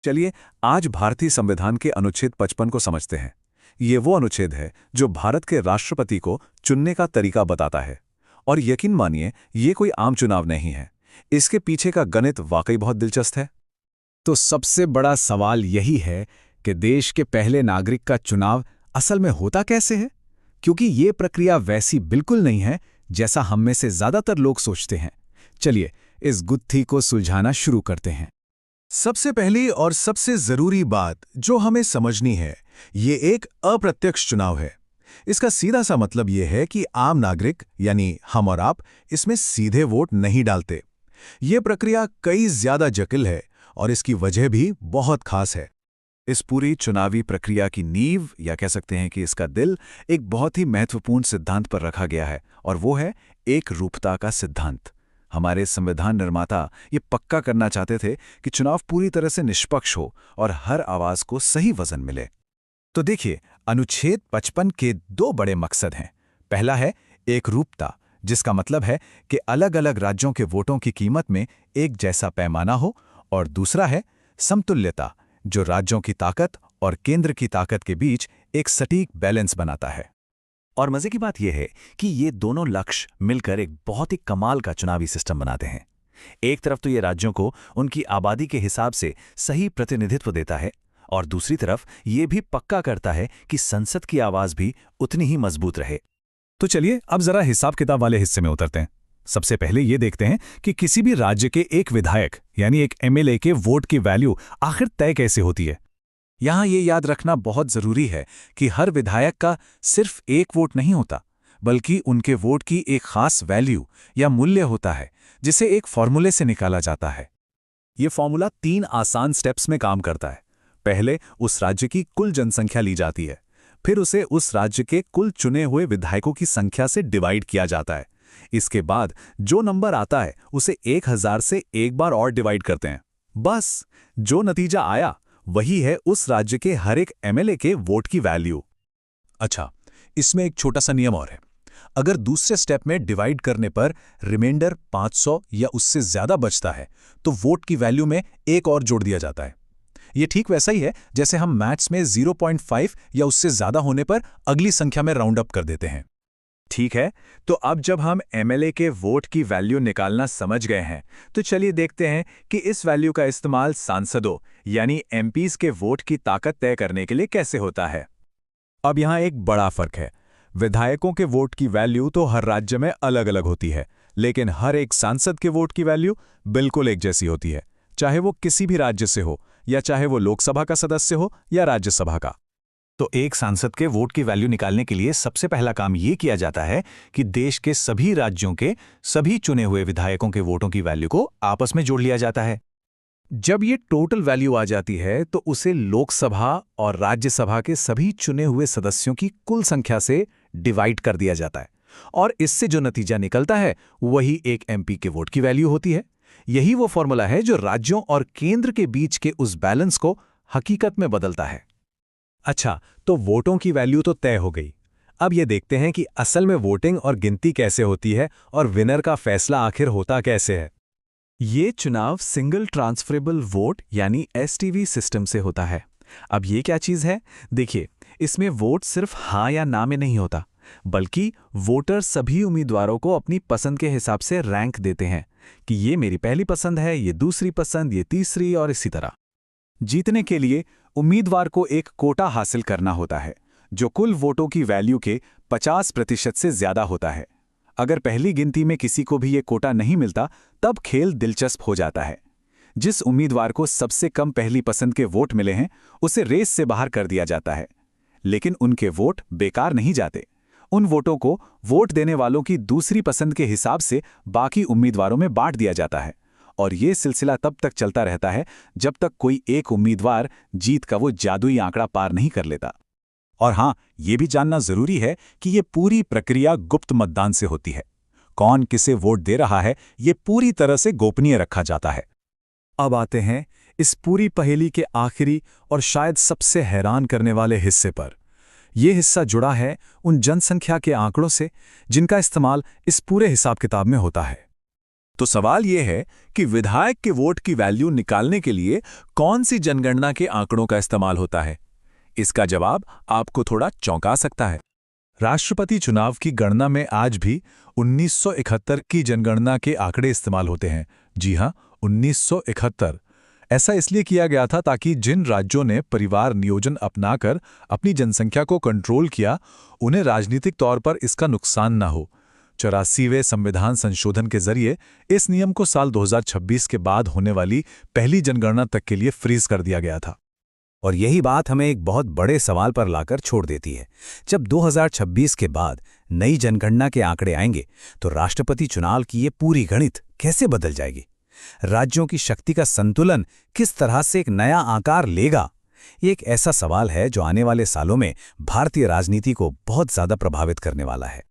चलिए आज भारतीय संविधान के अनुच्छेद 55 को समझते हैं। ये वो अनुच्छेद है जो भारत के राष्ट्रपति को चुनने का तरीका बताता है। और यकीन मानिए ये कोई आम चुनाव नहीं है, इसके पीछे का गणित वाकई बहुत दिलचस्प है। तो सबसे बड़ा सवाल यही है कि देश के पहले नागरिक का चुनाव असल में होता कैसे है, क्योंकि ये प्रक्रिया वैसी बिल्कुल नहीं है जैसा हम में से ज्यादातर लोग सोचते हैं। चलिए इस गुत्थी को सुलझाना शुरू करते हैं। सबसे पहली और सबसे जरूरी बात जो हमें समझनी है, ये एक अप्रत्यक्ष चुनाव है। इसका सीधा सा मतलब ये है कि आम नागरिक यानी हम और आप इसमें सीधे वोट नहीं डालते। ये प्रक्रिया कई ज्यादा जटिल है और इसकी वजह भी बहुत खास है। इस पूरी चुनावी प्रक्रिया की नींव या कह सकते हैं कि इसका दिल एक बहुत ही महत्वपूर्ण सिद्धांत पर रखा गया है, और वो है एक रूपता का सिद्धांत। हमारे संविधान निर्माता ये पक्का करना चाहते थे कि चुनाव पूरी तरह से निष्पक्ष हो और हर आवाज को सही वजन मिले। तो देखिए, अनुच्छेद 55 के दो बड़े मकसद हैं। पहला है एकरूपता, जिसका मतलब है कि अलग अलग राज्यों के वोटों की कीमत में एक जैसा पैमाना हो, और दूसरा है समतुल्यता, जो राज्यों की ताकत और केंद्र की ताकत के बीच एक सटीक बैलेंस बनाता है। और मजे की बात यह है कि ये दोनों लक्ष्य मिलकर एक बहुत ही कमाल का चुनावी सिस्टम बनाते हैं। एक तरफ तो ये राज्यों को उनकी आबादी के हिसाब से सही प्रतिनिधित्व देता है, और दूसरी तरफ ये भी पक्का करता है कि संसद की आवाज भी उतनी ही मजबूत रहे। तो चलिए अब जरा हिसाब किताब वाले हिस्से में उतरते हैं। सबसे पहले ये देखते हैं कि किसी भी राज्य के एक विधायक यानी एक एमएलए के वोट की वैल्यू आखिर तय कैसे होती है। यहां ये याद रखना बहुत जरूरी है कि हर विधायक का सिर्फ एक वोट नहीं होता, बल्कि उनके वोट की एक खास वैल्यू या मूल्य होता है, जिसे एक फॉर्मूले से निकाला जाता है। ये फॉर्मूला 3 आसान स्टेप्स में काम करता है। पहले उस राज्य की कुल जनसंख्या ली जाती है, फिर उसे उस राज्य के कुल चुने हुए विधायकों की संख्या से डिवाइड किया जाता है। इसके बाद जो नंबर आता है उसे 1000 से एक बार और डिवाइड करते हैं। बस जो नतीजा आया वही है उस राज्य के हर एक एमएलए के वोट की वैल्यू। अच्छा, इसमें एक छोटा सा नियम और है। अगर दूसरे स्टेप में डिवाइड करने पर रिमाइंडर 500 या उससे ज्यादा बचता है तो वोट की वैल्यू में एक और जोड़ दिया जाता है। ये ठीक वैसा ही है जैसे हम मैथ्स में 0.5 या उससे ज्यादा होने पर अगली संख्या में राउंड अप कर देते हैं। ठीक है, तो अब जब हम एमएलए के वोट की वैल्यू निकालना समझ गए हैं, तो चलिए देखते हैं कि इस वैल्यू का इस्तेमाल सांसदों यानी एमपीज के वोट की ताकत तय करने के लिए कैसे होता है। अब यहाँ एक बड़ा फर्क है। विधायकों के वोट की वैल्यू तो हर राज्य में अलग अलग होती है, लेकिन हर एक सांसद के वोट की वैल्यू बिल्कुल एक जैसी होती है, चाहे वो किसी भी राज्य से हो या चाहे वो लोकसभा का सदस्य हो या राज्यसभा का। तो एक सांसद के वोट की वैल्यू निकालने के लिए सबसे पहला काम ये किया जाता है कि देश के सभी राज्यों के सभी चुने हुए विधायकों के वोटों की वैल्यू को आपस में जोड़ लिया जाता है। जब ये टोटल वैल्यू आ जाती है तो उसे लोकसभा और राज्यसभा के सभी चुने हुए सदस्यों की कुल संख्या से डिवाइड कर दिया जाता है, और इससे जो नतीजा निकलता है वही एक एमपी के वोट की वैल्यू होती है। यही वो फॉर्मूला है जो राज्यों और केंद्र के बीच के उस बैलेंस को हकीकत में बदलता है। अच्छा, तो वोटों की वैल्यू तो तय हो गई। अब ये देखते हैं कि असल में वोटिंग और गिनती कैसे होती है और विनर का फैसला आखिर होता कैसे है। ये चुनाव सिंगल ट्रांसफरेबल वोट यानी एसटीवी सिस्टम से होता है। अब ये क्या चीज़ है? देखिए, इसमें वोट सिर्फ हाँ या ना में नहीं होता, बल्कि वोटर सभी उम्मीदवारों को अपनी पसंद के हिसाब से रैंक देते हैं कि ये मेरी पहली पसंद है, ये दूसरी पसंद, ये तीसरी, और इसी तरह। जीतने के लिए उम्मीदवार को एक कोटा हासिल करना होता है जो कुल वोटों की वैल्यू के 50% से ज्यादा होता है। अगर पहली गिनती में किसी को भी ये कोटा नहीं मिलता तब खेल दिलचस्प हो जाता है। जिस उम्मीदवार को सबसे कम पहली पसंद के वोट मिले हैं उसे रेस से बाहर कर दिया जाता है, लेकिन उनके वोट बेकार नहीं जाते। उन वोटों को वोट देने वालों की दूसरी पसंद के हिसाब से बाकी उम्मीदवारों में बांट दिया जाता है, और ये सिलसिला तब तक चलता रहता है जब तक कोई एक उम्मीदवार जीत का वो जादुई आंकड़ा पार नहीं कर लेता। और हां, ये भी जानना जरूरी है कि ये पूरी प्रक्रिया गुप्त मतदान से होती है। कौन किसे वोट दे रहा है ये पूरी तरह से गोपनीय रखा जाता है। अब आते हैं इस पूरी पहेली के आखिरी और शायद सबसे हैरान करने वाले हिस्से पर। यह हिस्सा जुड़ा है उन जनसंख्या के आंकड़ों से जिनका इस्तेमाल इस पूरे हिसाब किताब में होता है। तो सवाल यह है कि विधायक के वोट की वैल्यू निकालने के लिए कौन सी जनगणना के आंकड़ों का इस्तेमाल होता है? इसका जवाब आपको थोड़ा चौंका सकता है। राष्ट्रपति चुनाव की गणना में आज भी 1971 की जनगणना के आंकड़े इस्तेमाल होते हैं। जी हां, 1971। ऐसा इसलिए किया गया था ताकि जिन राज्यों ने परिवार नियोजन अपनाकर अपनी जनसंख्या को कंट्रोल किया, उन्हें राजनीतिक तौर पर इसका नुकसान न हो। 84वें संविधान संशोधन के जरिए इस नियम को साल 2026 के बाद होने वाली पहली जनगणना तक के लिए फ्रीज कर दिया गया था। और यही बात हमें एक बहुत बड़े सवाल पर लाकर छोड़ देती है। जब 2026 के बाद नई जनगणना के आंकड़े आएंगे तो राष्ट्रपति चुनाव की ये पूरी गणित कैसे बदल जाएगी? राज्यों की शक्ति का संतुलन किस तरह से एक नया आकार लेगा? ये एक ऐसा सवाल है जो आने वाले सालों में भारतीय राजनीति को बहुत ज्यादा प्रभावित करने वाला है।